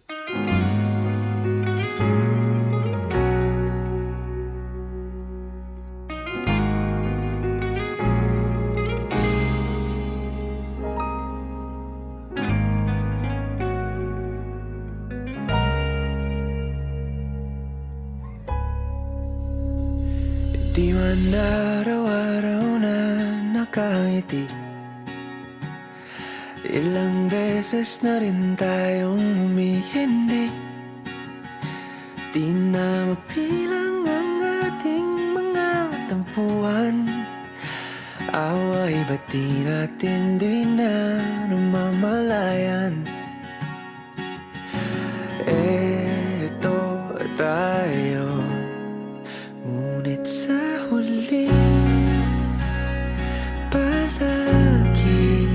Di man araw-araw na nakangiti, ilang beses na rin tayong humihindi. Di na mapilang ang ating mga tampuhan, away ba't di natin di na namamalayan? Eto tayo, ngunit sa huli palagi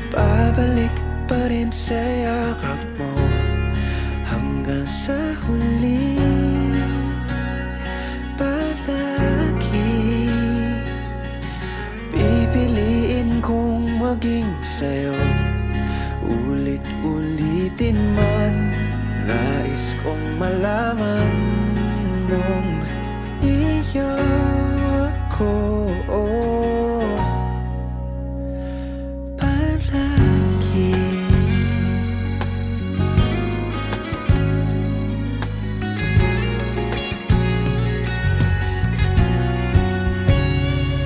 babalik pa rin sa yakap mo. Hanggang sa huli palagi pipiliin kong maging sa'yo. Ulit-ulitin man, nais kong malaman nung iyo ako palagi.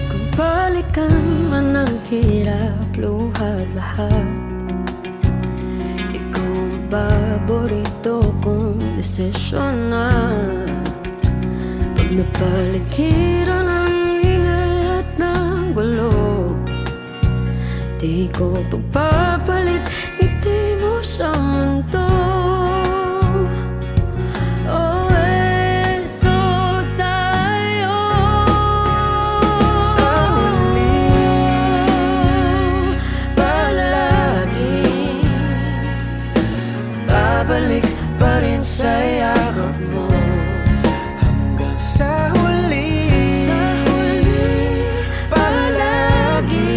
Kung balikan man ang hirap, luhat lahat, ikaw ang paborito kong desisyon na. Pag napaligiran ang ingay at ng gulo, di ko pagpapalit ngiti mo sa mundo. Oh, eto tayo Sa huli palagi babalik pa rin sa yakap mo. Hanggang sa huli palagi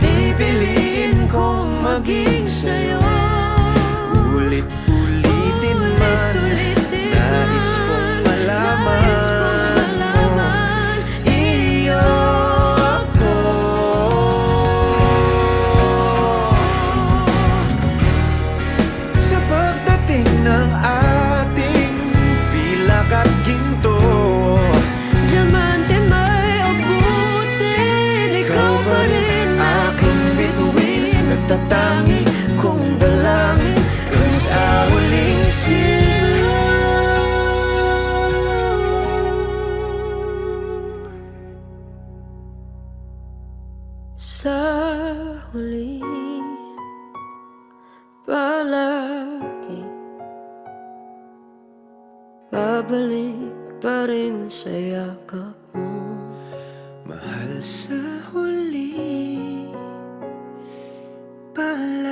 pipiliin kong maging sa'yo. Ulit-ulitin man, nais kong malaman iyo ako. Sa pagdating ng ating pilak at ginto, diamante may abutin, ikaw pa rin aking bituin, nagtatangi kong dalangin kang sa huling sigaw. sa huli palagi babalik pa rin sa yakap mo. Mahal, sa huli palagi